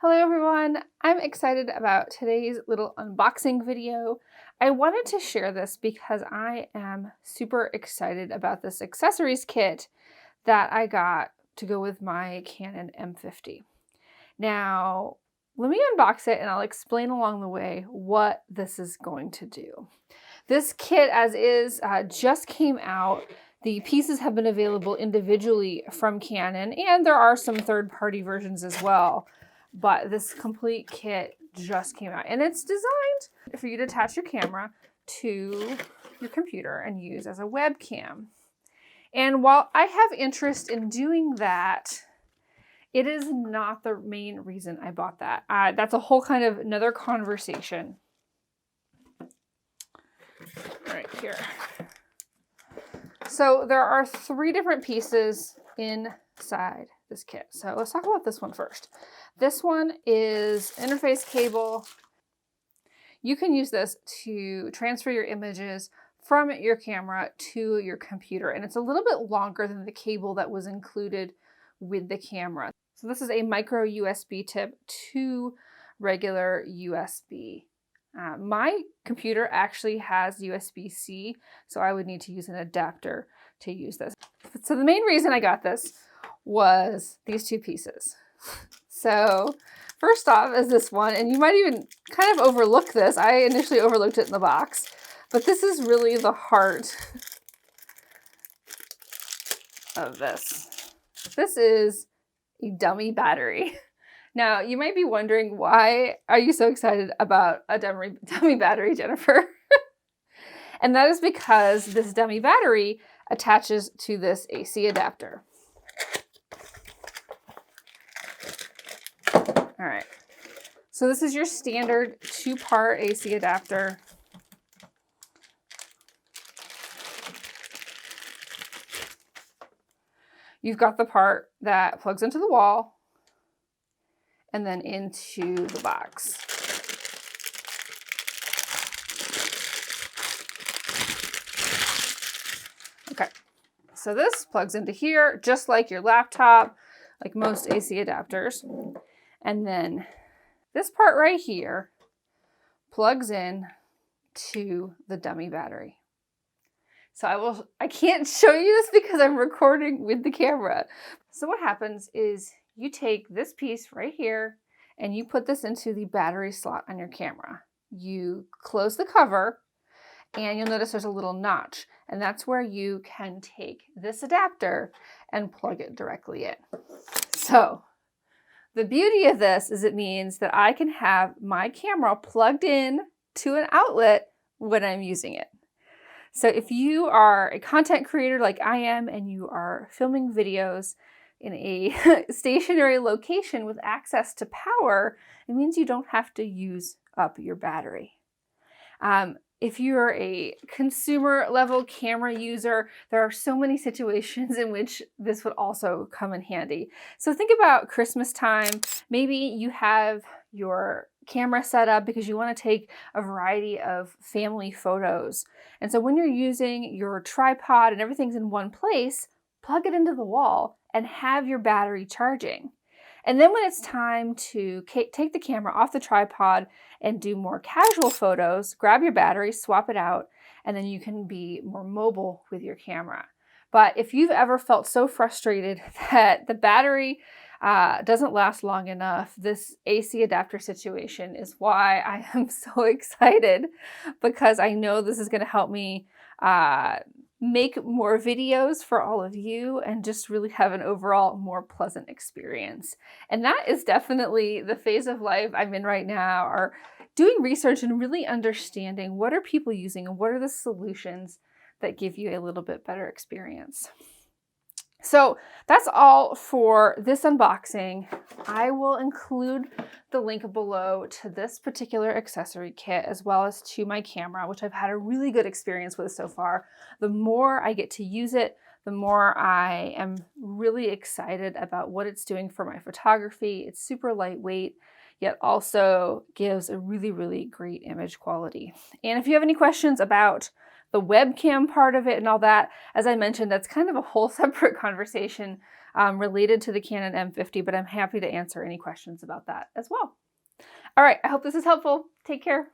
Hello everyone, I'm excited about today's little unboxing video. I wanted to share this because I am super excited about this accessories kit that I got to go with my Canon M50. Now, let me unbox it and I'll explain along the way what this is going to do. This kit as is just came out. The pieces have been available individually from Canon, and there are some third-party versions as well. But this complete kit just came out, and it's designed for you to attach your camera to your computer and use as a webcam. And while I have interest in doing that, it is not the main reason I bought that. That's a whole kind of another conversation. Right here. So there are 3 different pieces inside this kit. So let's talk about this one first. This one is interface cable. You can use this to transfer your images from your camera to your computer, and it's a little bit longer than the cable that was included with the camera. So this is a micro USB tip to regular USB. My computer actually has USB-C, so I would need to use an adapter to use this. So the main reason I got this was these 2 pieces. So first off is this one, and you might even kind of overlook this. I initially overlooked it in the box, but this is really the heart of this. This is a dummy battery. Now, you might be wondering, why are you so excited about a dummy battery, Jennifer? And that is because this dummy battery attaches to this AC adapter. All right, so this is your standard 2-part AC adapter. You've got the part that plugs into the wall and then into the box. Okay, so this plugs into here just like your laptop, like most AC adapters. And then this part right here plugs in to the dummy battery. So I can't show you this because I'm recording with the camera. So what happens is you take this piece right here and you put this into the battery slot on your camera. You close the cover and you'll notice there's a little notch, and that's where you can take this adapter and plug it directly in. So the beauty of this is it means that I can have my camera plugged in to an outlet when I'm using it. So if you are a content creator like I am and you are filming videos in a stationary location with access to power, it means you don't have to use up your battery. If you're a consumer level camera user, there are so many situations in which this would also come in handy. So think about Christmas time. Maybe you have your camera set up because you want to take a variety of family photos. And so when you're using your tripod and everything's in one place, plug it into the wall and have your battery charging. And then when it's time to take the camera off the tripod and do more casual photos, grab your battery, swap it out, and then you can be more mobile with your camera. But if you've ever felt so frustrated that the battery doesn't last long enough, this AC adapter situation is why I am so excited, because I know this is going to help me make more videos for all of you and just really have an overall more pleasant experience. And that is definitely the phase of life I'm in right now, are doing research and really understanding what are people using and what are the solutions that give you a little bit better experience. So that's all for this unboxing. I will include the link below to this particular accessory kit as well as to my camera, which I've had a really good experience with so far. The more I get to use it, the more I am really excited about what it's doing for my photography. It's super lightweight, yet also gives a really, really great image quality. And if you have any questions about the webcam part of it and all that, as I mentioned, that's kind of a whole separate conversation related to the Canon M50, but I'm happy to answer any questions about that as well. All right, I hope this is helpful. Take care.